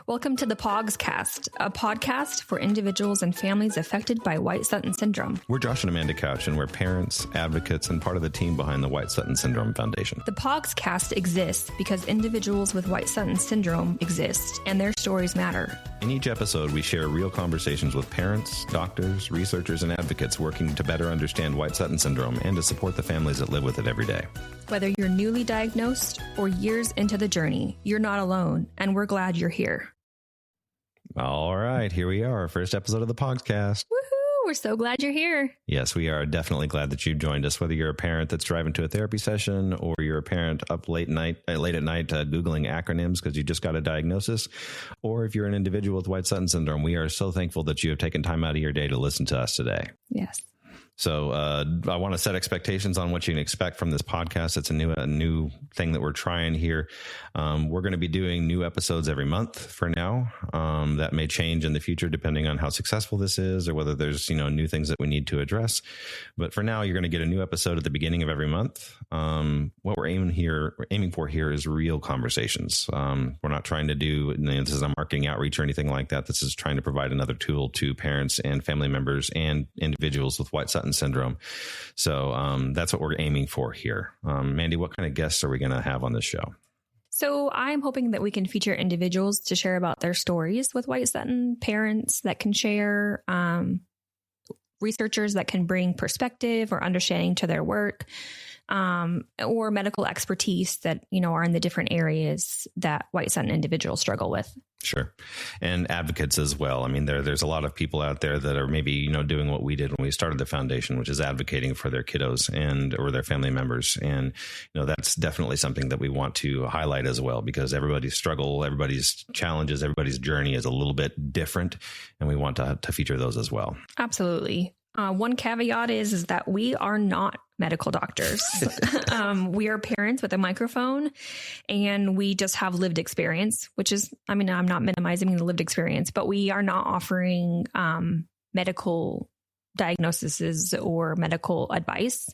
Welcome to the POGZcast, a podcast for individuals and families affected by White-Sutton syndrome. We're Josh and Amanda Couch, and we're parents, advocates, and part of the team behind the White-Sutton Syndrome Foundation. The POGZcast exists because individuals with White-Sutton syndrome exist, and their stories matter. In each episode, we share real conversations with parents, doctors, researchers, and advocates working to better understand White-Sutton syndrome and to support the families that live with it every day. Whether you're newly diagnosed or years into the journey, you're not alone, and we're glad you're here. All right, here we are, our first episode of the POGZcast. Woohoo! We're so glad you're here. Yes, we are definitely glad that you joined us, whether you're a parent that's driving to a therapy session or you're a parent up late at night Googling acronyms because you just got a diagnosis, or if you're an individual with White-Sutton syndrome. We are so thankful that you have taken time out of your day to listen to us today. Yes. So I want to set expectations on what you can expect from this podcast. It's a new thing that we're trying here. We're going to be doing new episodes every month for now. That may change in the future depending on how successful this is or whether there's new things that we need to address. But for now, you're going to get a new episode at the beginning of every month. What we're aiming for here is real conversations. We're not trying to do this is a marketing outreach or anything like that. This is trying to provide another tool to parents and family members and individuals with White-Sutton syndrome. So that's what we're aiming for here. Mandy, what kind of guests are we going to have on this show? So I'm hoping that we can feature individuals to share about their stories with White-Sutton, parents that can share, researchers that can bring perspective or understanding to their work, or medical expertise that, are in the different areas that White-Sutton individuals struggle with. Sure. And advocates as well. I mean, there's a lot of people out there that are maybe, doing what we did when we started the foundation, which is advocating for their kiddos or their family members. And, that's definitely something that we want to highlight as well, because everybody's struggle, everybody's challenges, everybody's journey is a little bit different. And we want to feature those as well. Absolutely. One caveat is that we are not medical doctors. We are parents with a microphone, and we just have lived experience, which is, I'm not minimizing the lived experience, but we are not offering medical diagnoses or medical advice.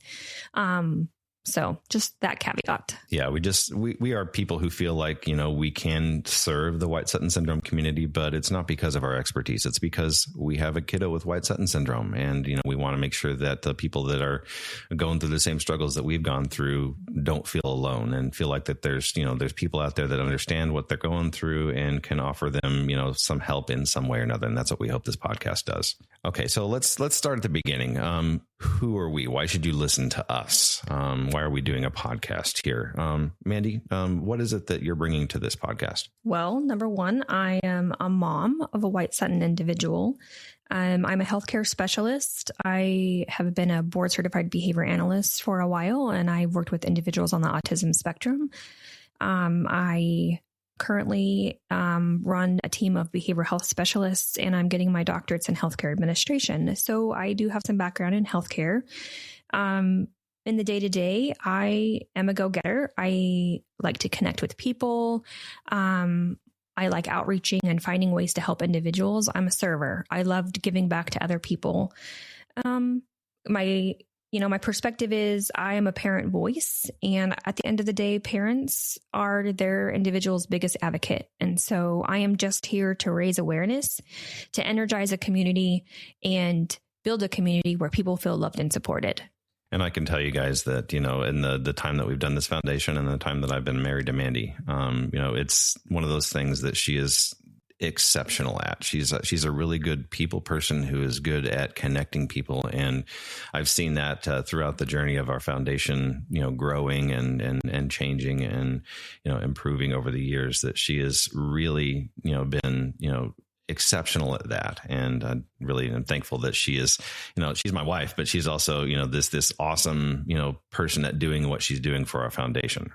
So just that caveat. Yeah, we are people who feel like, we can serve the White-Sutton syndrome community, but it's not because of our expertise. It's because we have a kiddo with White-Sutton syndrome. And, we want to make sure that the people that are going through the same struggles that we've gone through don't feel alone and feel like that there's people out there that understand what they're going through and can offer them, some help in some way or another. And that's what we hope this podcast does. Okay, so let's start at the beginning. Who are we? Why should you listen to us? Why are we doing a podcast here? Mandy, what is it that you're bringing to this podcast? Well, number one, I am a mom of a White-Sutton individual. I'm a healthcare specialist. I have been a board certified behavior analyst for a while, and I've worked with individuals on the autism spectrum. I currently run a team of behavioral health specialists, and I'm getting my doctorates in healthcare administration. So I do have some background in healthcare. In the day-to-day, I am a go-getter. I like to connect with people. I like outreaching and finding ways to help individuals. I'm a server. I loved giving back to other people. My perspective is I am a parent voice, and at the end of the day, parents are their individual's biggest advocate. And so I am just here to raise awareness, to energize a community, and build a community where people feel loved and supported. And I can tell you guys that, in the time that we've done this foundation and the time that I've been married to Mandy, it's one of those things that she is exceptional at. She's a really good people person who is good at connecting people. And I've seen that throughout the journey of our foundation, growing and changing and, improving over the years, that she has really, been, exceptional at that. And I really am thankful that she is, she's my wife, but she's also, this awesome, person at doing what she's doing for our foundation.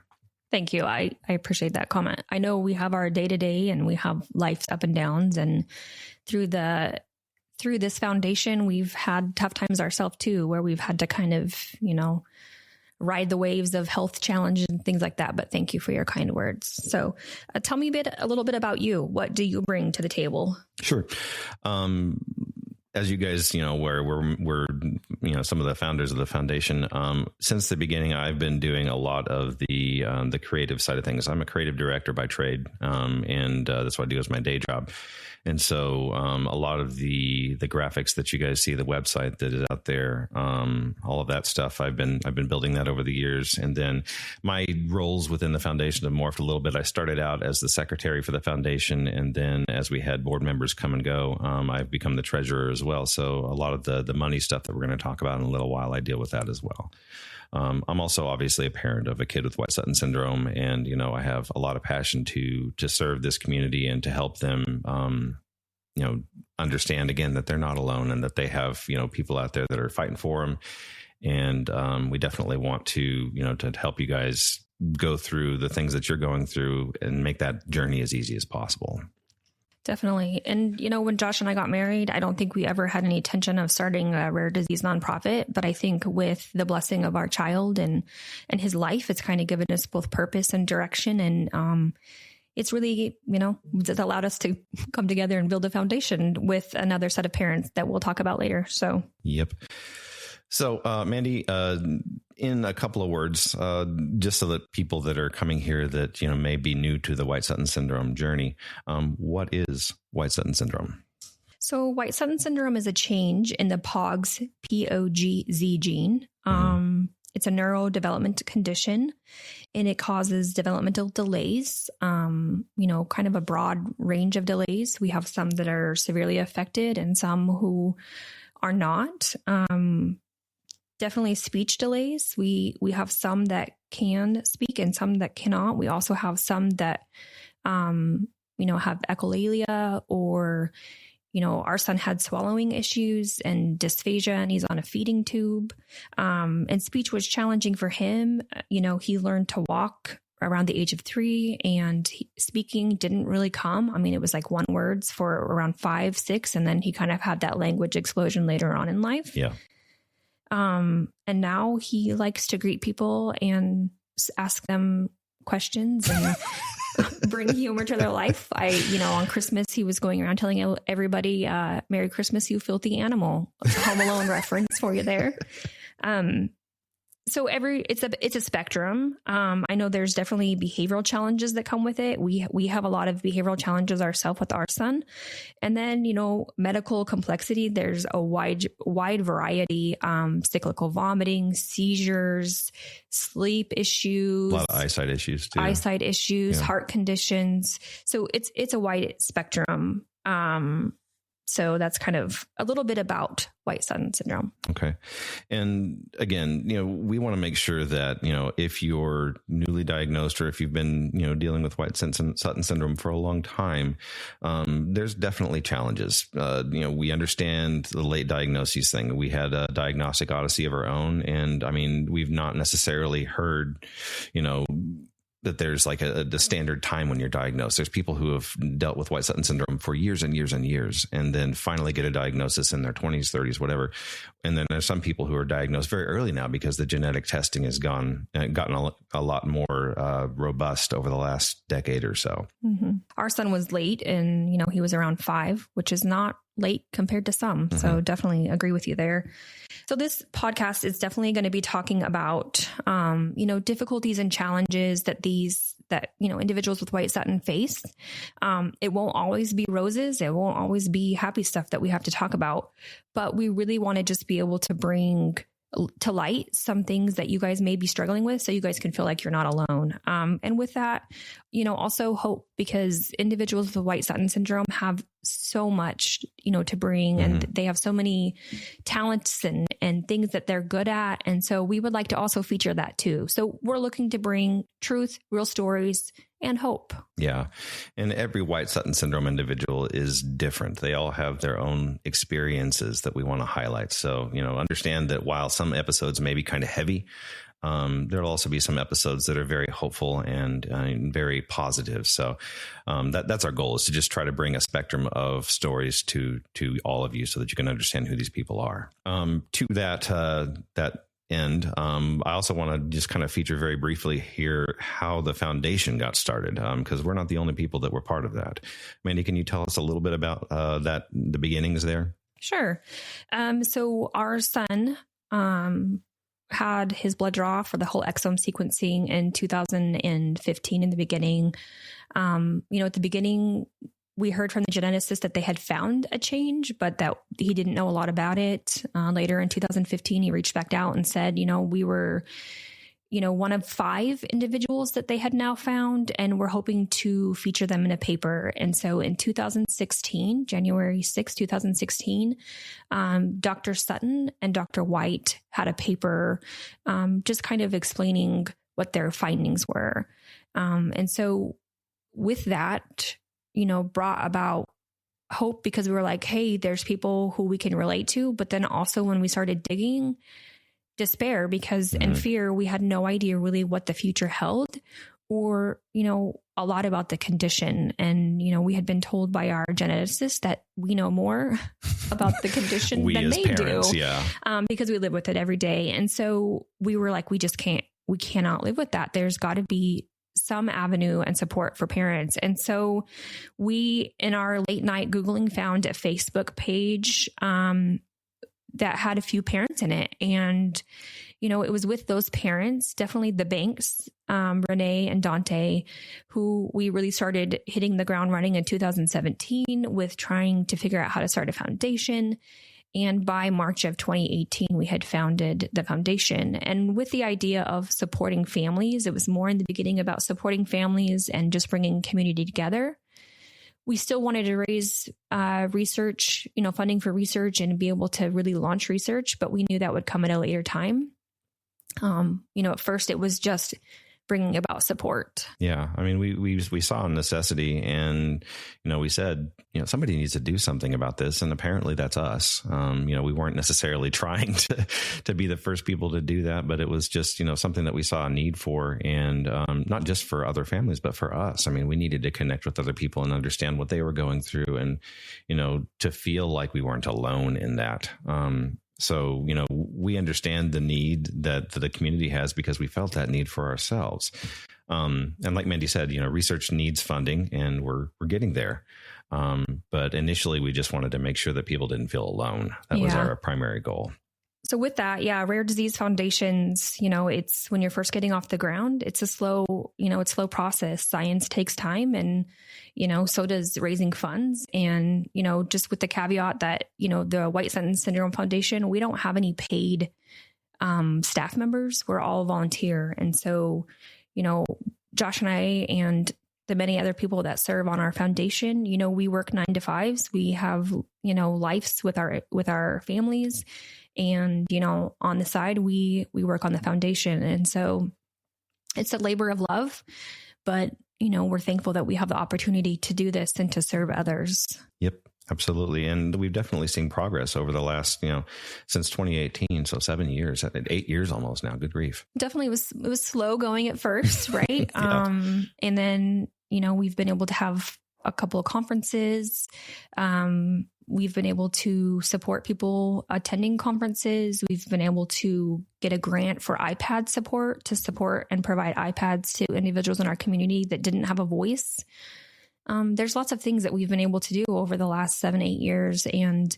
Thank you. I appreciate that comment. I know we have our day to day and we have life's up and downs, and through this foundation, we've had tough times ourselves too, where we've had to kind of, ride the waves of health challenges and things like that. But thank you for your kind words. So tell me a little bit about you. What do you bring to the table? Sure. as you guys, where we're some of the founders of the foundation, since the beginning, I've been doing a lot of the creative side of things. I'm a creative director by trade, and that's what I do as my day job. And so a lot of the graphics that you guys see, the website that is out there, all of that stuff, I've been building that over the years. And then my roles within the foundation have morphed a little bit. I started out as the secretary for the foundation, and then as we had board members come and go, I've become the treasurer as well. So a lot of the money stuff that we're going to talk about in a little while, I deal with that as well. I'm also obviously a parent of a kid with White-Sutton syndrome, and I have a lot of passion to serve this community and to help them, understand again that they're not alone and that they have people out there that are fighting for them. And we definitely want to to help you guys go through the things that you're going through and make that journey as easy as possible. Definitely. And, when Josh and I got married, I don't think we ever had any intention of starting a rare disease nonprofit. But I think with the blessing of our child and his life, it's kind of given us both purpose and direction. And it's really, it's allowed us to come together and build a foundation with another set of parents that we'll talk about later. So, yep. So, Mandy, in a couple of words, just so that people that are coming here that, may be new to the White-Sutton syndrome journey, what is White-Sutton syndrome? So White-Sutton syndrome is a change in the POGZ, POGZ gene. It's a neurodevelopment condition, and it causes developmental delays, kind of a broad range of delays. We have some that are severely affected and some who are not. Definitely speech delays. We have some that can speak and some that cannot. We also have some that, have echolalia, or, our son had swallowing issues and dysphagia, and he's on a feeding tube. And speech was challenging for him. He learned to walk around the age of 3, and speaking didn't really come. I mean, it was like one words for around 5, 6, and then he kind of had that language explosion later on in life. Yeah. And now he likes to greet people and ask them questions and bring humor to their life. On Christmas, he was going around telling everybody, Merry Christmas, you filthy animal. Home Alone reference for you there. So it's a spectrum. I know there's definitely behavioral challenges that come with it. We have a lot of behavioral challenges ourselves with our son. And then, medical complexity, there's a wide variety, cyclical vomiting, seizures, sleep issues, a lot of eyesight issues too. Heart conditions. So it's a wide spectrum. So that's kind of a little bit about White-Sutton syndrome. Okay. And again, we want to make sure that, if you're newly diagnosed or if you've been, dealing with White-Sutton syndrome for a long time, there's definitely challenges. We understand the late diagnoses thing. We had a diagnostic odyssey of our own. And I mean, we've not necessarily heard, that there's like the standard time when you're diagnosed. There's people who have dealt with White-Sutton syndrome for years and years and years, and then finally get a diagnosis in their 20s, 30s, whatever. And then there's some people who are diagnosed very early now because the genetic testing has gotten a lot more robust over the last decade or so. Mm-hmm. Our son was late, and he was around 5, which is not late compared to some. Mm-hmm. So definitely agree with you there. So this podcast is definitely going to be talking about, difficulties and challenges that individuals with White-Sutton face. It won't always be roses. It won't always be happy stuff that we have to talk about, but we really want to just be able to bring to light some things that you guys may be struggling with, so you guys can feel like you're not alone. And with that, also hope, because individuals with White-Sutton syndrome have so much, to bring, and they have so many talents and things that they're good at. And so we would like to also feature that too. So we're looking to bring truth, real stories, and hope. Yeah. And every White-Sutton syndrome individual is different. They all have their own experiences that we want to highlight. So, understand that while some episodes may be kind of heavy, there'll also be some episodes that are very hopeful and very positive. So that's our goal, is to just try to bring a spectrum of stories to all of you so that you can understand who these people are. To that end, I also want to just kind of feature very briefly here how the foundation got started, because we're not the only people that were part of that. Mandy, can you tell us a little bit about the beginnings there? Sure. So our son had his blood draw for the whole exome sequencing in 2015 in the beginning. At the beginning, we heard from the geneticist that they had found a change, but that he didn't know a lot about it. Later in 2015, he reached back out and said, we were, one of 5 individuals that they had now found, and we're hoping to feature them in a paper. And so in 2016, January 6, 2016, Dr. Sutton and Dr. White had a paper just kind of explaining what their findings were. And so with that, brought about hope, because we were like, hey, there's people who we can relate to. But then also when we started digging, despair, because in fear, we had no idea really what the future held, or, a lot about the condition. And, we had been told by our geneticist that we know more about the condition than they parents, do, because we live with it every day. And so we were like, we cannot live with that. There's got to be some avenue and support for parents. And so we, in our late night Googling, found a Facebook page that had a few parents in it. And, it was with those parents, definitely the Banks, Renee and Dante, who we really started hitting the ground running in 2017 with trying to figure out how to start a foundation. And by March of 2018, we had founded the foundation. And with the idea of supporting families, it was more in the beginning about supporting families and just bringing community together. We still wanted to raise research, funding for research and be able to really launch research, but we knew that would come at a later time. At first it was just bringing about support. Yeah. I mean, we saw a necessity, and, we said, somebody needs to do something about this. And apparently that's us. We weren't necessarily trying to be the first people to do that, but it was just, something that we saw a need for, and not just for other families, but for us. I mean, we needed to connect with other people and understand what they were going through, and, to feel like we weren't alone in that. So, we understand the need that the community has, because we felt that need for ourselves. And like Mandy said, research needs funding, and we're getting there. But initially, we just wanted to make sure that people didn't feel alone. That was our primary goal. So with that, rare disease foundations, it's when you're first getting off the ground, it's a slow process. Science takes time, and, so does raising funds. And, just with the caveat that, the White-Sutton Syndrome Foundation, we don't have any paid staff members. We're all volunteer. And so, Josh and I and the many other people that serve on our foundation, we work 9 to 5s. We have, lives with our families. And, on the side, we work on the foundation. And so it's a labor of love, but, we're thankful that we have the opportunity to do this and to serve others. Yep, absolutely. And we've definitely seen progress over the last, since 2018. So 7 years, 8 years almost now. Good grief. Definitely it was slow going at first, right? And then, we've been able to have a couple of conferences. We've been able to support people attending conferences. We've been able to get a grant for iPad support to support and provide iPads to individuals in our community that didn't have a voice. There's lots of things that we've been able to do over the last 7-8 years. And,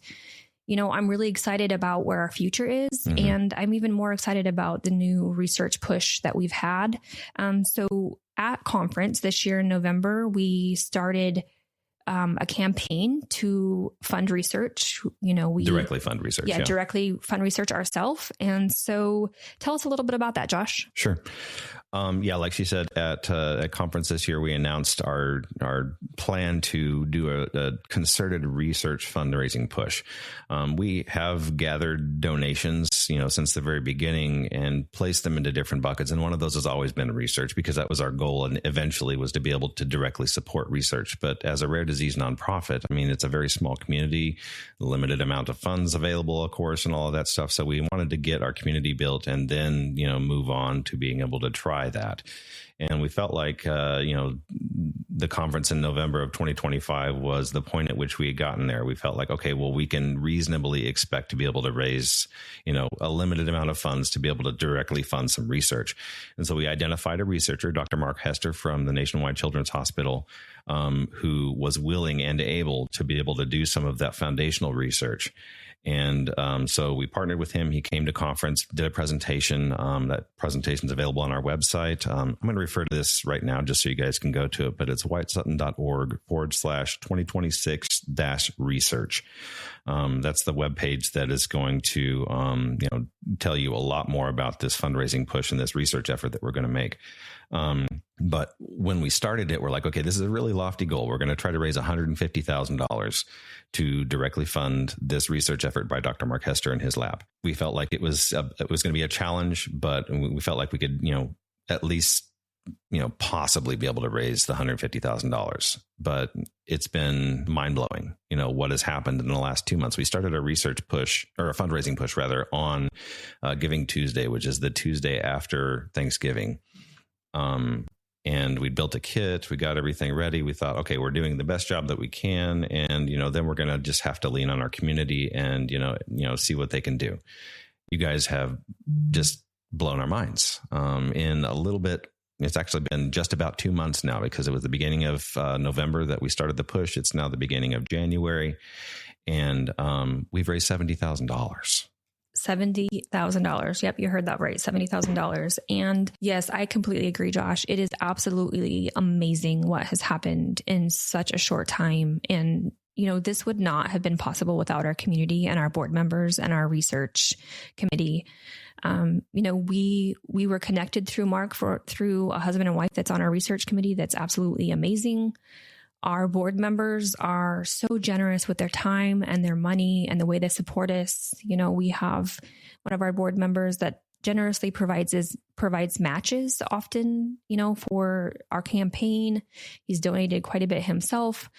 I'm really excited about where our future is. Mm-hmm. And I'm even more excited about the new research push that we've had. So at conference this year in November, we started a campaign to fund research. We directly fund research. Yeah, directly fund research ourselves. And so tell us a little bit about that, Josh. Sure. Like she said, at a conference this year, we announced our plan to do a concerted research fundraising push. We have gathered donations, since the very beginning, and placed them into different buckets. And one of those has always been research, because that was our goal, and eventually was to be able to directly support research. But as a rare disease nonprofit, it's a very small community, limited amount of funds available, of course, and all of that stuff. So we wanted to get our community built, and then, move on to being able to try try that. And we felt like, the conference in November of 2025 was the point at which we had gotten there. We felt like, okay, well, we can reasonably expect to be able to raise, a limited amount of funds to be able to directly fund some research. And so we identified a researcher, Dr. Mark Hester from the Nationwide Children's Hospital, who was willing and able to be able to do some of that foundational research. And so we partnered with him. He came to conference, did a presentation. That presentation is available on our website. I'm going to refer to this right now just so you guys can go to it, but it's whitesutton.org/2026-research. That's the webpage that is going to, tell you a lot more about this fundraising push and this research effort that we're going to make. But when we started it, we're like, okay, this is a really lofty goal. We're going to try to raise $150,000 to directly fund this research effort by Dr. Mark Hester and his lab. We felt like it was going to be a challenge, but we felt like we could, at least, possibly be able to raise the $150,000. But it's been mind blowing, what has happened in the last 2 months. We started a research push, or a fundraising push rather, on Giving Tuesday, which is the Tuesday after Thanksgiving. And we built a kit, we got everything ready. We thought, okay, we're doing the best job that we can. And, then we're going to just have to lean on our community and, see what they can do. You guys have just blown our minds. In a little bit, it's actually been just about 2 months now, because it was the beginning of November that we started the push. It's now the beginning of January, and we've raised $70,000. $70,000. Yep, you heard that right. $70,000. And yes, I completely agree, Josh. It is absolutely amazing what has happened in such a short time. And, this would not have been possible without our community and our board members and our research committee. We were connected through Mark through a husband and wife that's on our research committee. That's absolutely amazing. Our board members are so generous with their time and their money and the way they support us. We have one of our board members that generously provides matches often, for our campaign. He's donated quite a bit himself.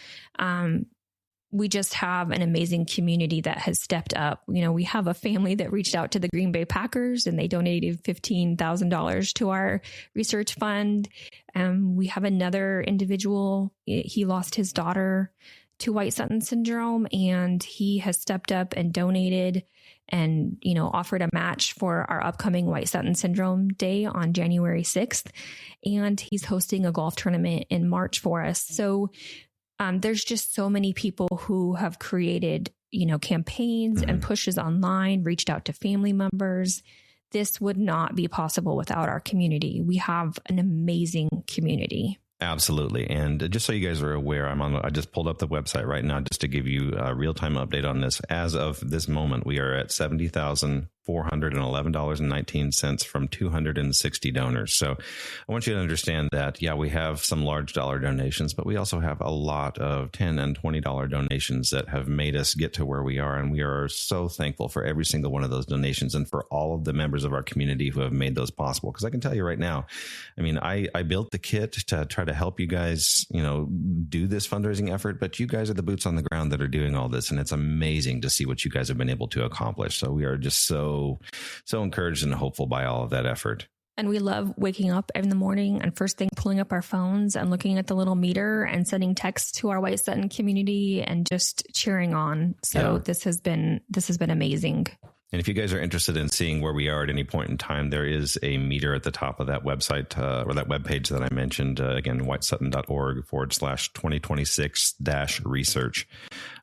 We just have an amazing community that has stepped up. We have a family that reached out to the Green Bay Packers and they donated $15,000 to our research fund. We have another individual. He lost his daughter to White-Sutton syndrome, and he has stepped up and donated and, offered a match for our upcoming White-Sutton syndrome day on January 6th. And he's hosting a golf tournament in March for us. So there's just so many people who have created, campaigns and pushes online, reached out to family members. This would not be possible without our community. We have an amazing community. Absolutely. And just so you guys are aware, I just pulled up the website right now just to give you a real-time update on this. As of this moment, we are at $70,411.19 from 260 donors. So I want you to understand that, we have some large dollar donations, but we also have a lot of $10 and $20 donations that have made us get to where we are. And we are so thankful for every single one of those donations and for all of the members of our community who have made those possible. Because I can tell you right now, I built the kit to try to help you guys, do this fundraising effort, but you guys are the boots on the ground that are doing all this. And it's amazing to see what you guys have been able to accomplish. So we are just so encouraged and hopeful by all of that effort. And we love waking up in the morning and first thing pulling up our phones and looking at the little meter and sending texts to our White-Sutton community and just cheering on. So this has been amazing. And if you guys are interested in seeing where we are at any point in time, there is a meter at the top of that website or that webpage that I mentioned. Again, whitesutton.org/2026-research.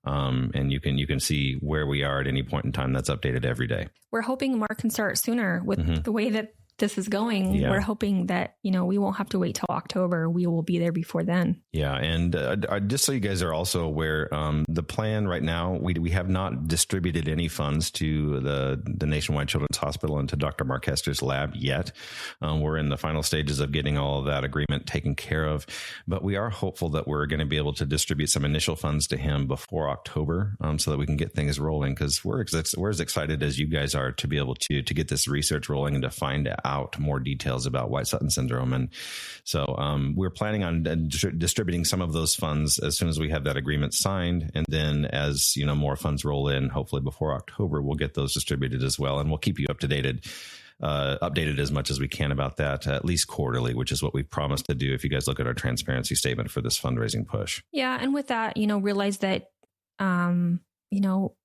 And you can see where we are at any point in time. That's updated every day. We're hoping Mark can start sooner with the way that this is going. Yeah. We're hoping that, we won't have to wait till October. We will be there before then. Yeah. And just so you guys are also aware, the plan right now, we have not distributed any funds to the Nationwide Children's Hospital and to Dr. Mark Hester's lab yet. We're in the final stages of getting all of that agreement taken care of, but we are hopeful that we're going to be able to distribute some initial funds to him before October, so that we can get things rolling, because we're as excited as you guys are to be able to get this research rolling and to find out more details about White-Sutton syndrome. And so we're planning on distributing some of those funds as soon as we have that agreement signed. And then as more funds roll in, hopefully before October, we'll get those distributed as well. And we'll keep you up to date updated as much as we can about that, at least quarterly, which is what we've promised to do. If you guys look at our transparency statement for this fundraising push. Yeah. And with that, realize that,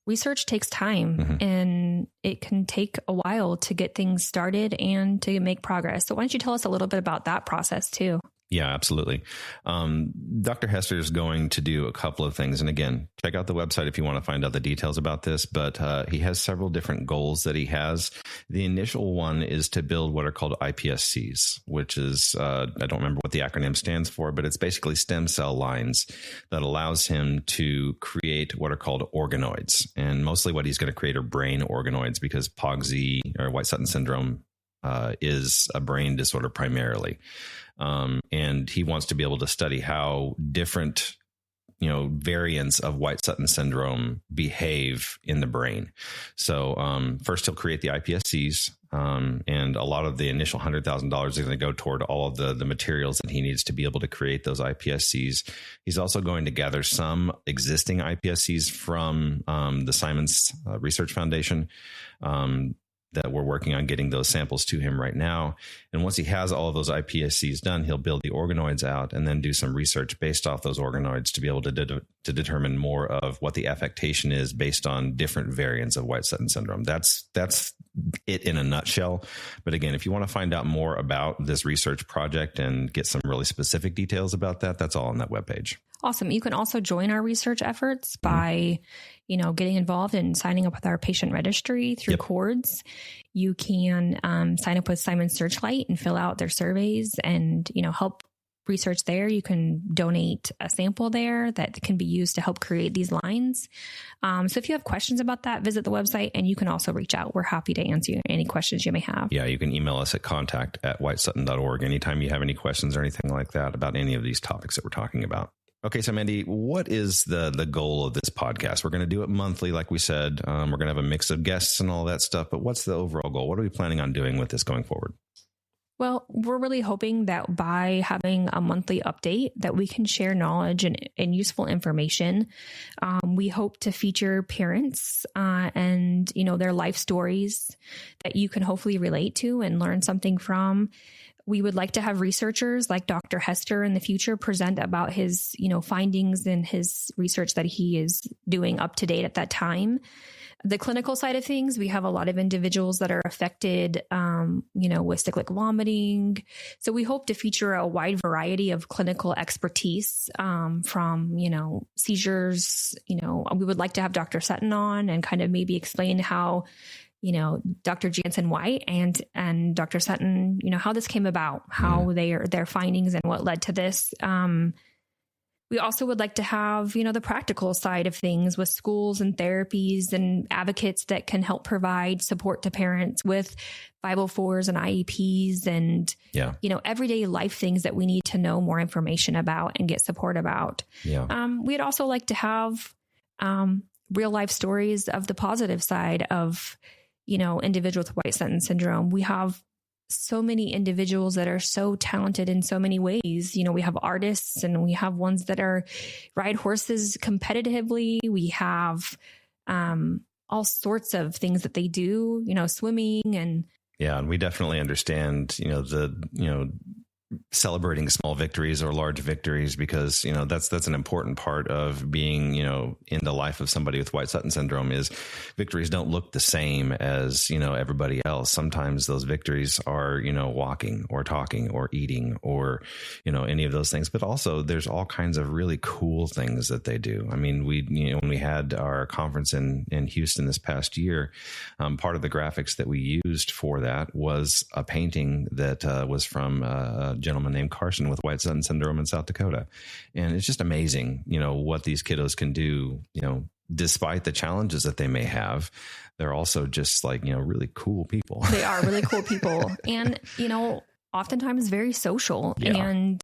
research takes time and it can take a while to get things started and to make progress. So why don't you tell us a little bit about that process too? Yeah, absolutely. Dr. Hester is going to do a couple of things. And again, check out the website if you want to find out the details about this. But he has several different goals that he has. The initial one is to build what are called iPSCs, which is, I don't remember what the acronym stands for, but it's basically stem cell lines that allows him to create what are called organoids. And mostly what he's going to create are brain organoids, because POGZ or White-Sutton syndrome is a brain disorder primarily. And he wants to be able to study how different, variants of White-Sutton syndrome behave in the brain. So first he'll create the iPSCs, and a lot of the initial $100,000 is going to go toward all of the materials that he needs to be able to create those iPSCs. He's also going to gather some existing iPSCs from the Simons Research Foundation, that we're working on getting those samples to him right now. And once he has all of those iPSCs done, he'll build the organoids out and then do some research based off those organoids to be able to determine more of what the affectation is based on different variants of White-Sutton syndrome. That's it in a nutshell. But again, if you want to find out more about this research project and get some really specific details about that, that's all on that webpage. Awesome. You can also join our research efforts by, getting involved and signing up with our patient registry through CORDS. You can sign up with Simon Searchlight and fill out their surveys and, help research there. You can donate a sample there that can be used to help create these lines. So if you have questions about that, visit the website, and you can also reach out. We're happy to answer any questions you may have. Yeah, you can email us at contact@whitesutton.org anytime you have any questions or anything like that about any of these topics that we're talking about. Okay, so Mandy, what is the goal of this podcast? We're going to do it monthly, like we said. We're going to have a mix of guests and all that stuff. But what's the overall goal? What are we planning on doing with this going forward? Well, we're really hoping that by having a monthly update that we can share knowledge and useful information. We hope to feature parents and, their life stories that you can hopefully relate to and learn something from. We would like to have researchers like Dr. Hester in the future present about his, findings and his research that he is doing up to date at that time. The clinical side of things, we have a lot of individuals that are affected, with cyclic vomiting. So we hope to feature a wide variety of clinical expertise from, seizures. We would like to have Dr. Sutton on and kind of maybe explain how Dr. Jansen White and Dr. Sutton, how this came about, how their findings and what led to this. We also would like to have, the practical side of things with schools and therapies and advocates that can help provide support to parents with 504s and IEPs and, everyday life things that we need to know more information about and get support about. Yeah. We'd also like to have real life stories of the positive side of, individuals with White-Sutton syndrome. We have so many individuals that are so talented in so many ways. We have artists and we have ones that ride horses competitively. We have all sorts of things that they do, swimming and. Yeah. And we definitely understand, celebrating small victories or large victories, because, that's an important part of being, in the life of somebody with White-Sutton syndrome is victories don't look the same as, everybody else. Sometimes those victories are, walking or talking or eating or, any of those things, but also there's all kinds of really cool things that they do. I mean, when we had our conference in Houston this past year, part of the graphics that we used for that was a painting that was from gentleman named Carson with White-Sutton syndrome in South Dakota. And it's just amazing, what these kiddos can do, despite the challenges that they may have. They're also just really cool people. They are really cool people. And, oftentimes very social. Yeah. And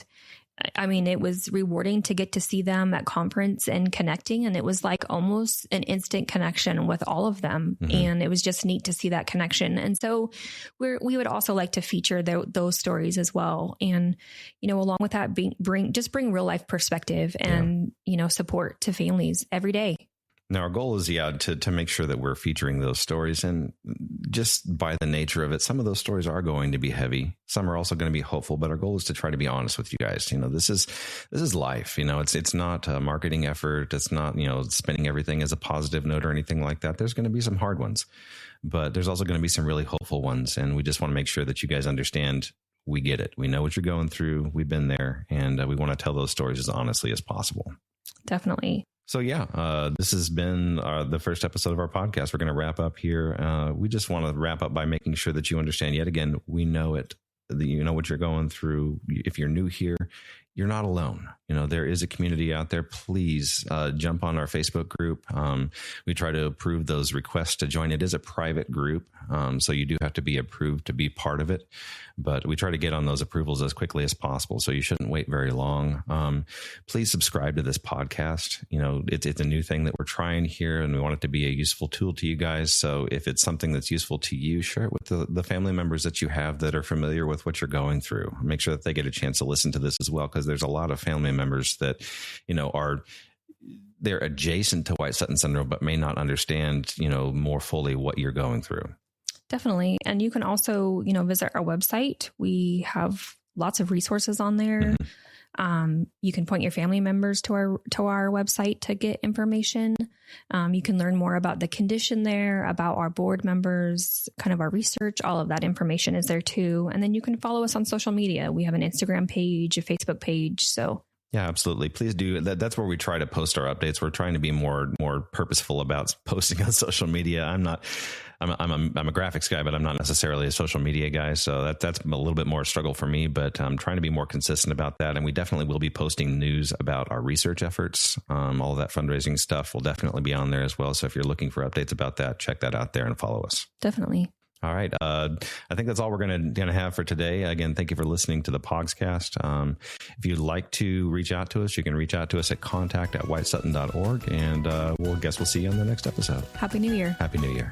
I mean, it was rewarding to get to see them at conference and connecting. And it was like almost an instant connection with all of them. Mm-hmm. And it was just neat to see that connection. And so we would also like to feature those stories as well. And, along with that, bring real life perspective and, support to families every day. Now, our goal is, to make sure that we're featuring those stories. And just by the nature of it, some of those stories are going to be heavy. Some are also going to be hopeful, but our goal is to try to be honest with you guys. This is life. It's not a marketing effort. It's not, spinning everything as a positive note or anything like that. There's going to be some hard ones, but there's also going to be some really hopeful ones. And we just want to make sure that you guys understand we get it. We know what you're going through. We've been there, and we want to tell those stories as honestly as possible. Definitely. So this has been the first episode of our podcast. We're going to wrap up here. We just want to wrap up by making sure that you understand yet again, we know it. You know what you're going through. If you're new here, you're not alone. There is a community out there. Please jump on our Facebook group. We try to approve those requests to join. It is a private group, so you do have to be approved to be part of it. But we try to get on those approvals as quickly as possible, so you shouldn't wait very long. Please subscribe to this podcast. It's a new thing that we're trying here, and we want it to be a useful tool to you guys. So if it's something that's useful to you, share it with the family members that you have that are familiar with what you're going through. Make sure that they get a chance to listen to this as well, because there's a lot of family members that, they're adjacent to White-Sutton syndrome, but may not understand, more fully what you're going through. Definitely. And you can also, visit our website. We have lots of resources on there. Mm-hmm. You can point your family members to our website to get information. You can learn more about the condition there, about our board members, kind of our research. All of that information is there too. And then you can follow us on social media. We have an Instagram page, a Facebook page. So yeah, absolutely. Please do. That's where we try to post our updates. We're trying to be more purposeful about posting on social media. I'm a graphics guy, but I'm not necessarily a social media guy. So that's a little bit more struggle for me, but I'm trying to be more consistent about that. And we definitely will be posting news about our research efforts. All of that fundraising stuff will definitely be on there as well. So if you're looking for updates about that, check that out there and follow us. Definitely. All right. I think that's all we're going to have for today. Again, thank you for listening to the POGZcast. If you'd like to reach out to us, you can reach out to us at contact@whitesutton.org. And we'll see you on the next episode. Happy New Year. Happy New Year.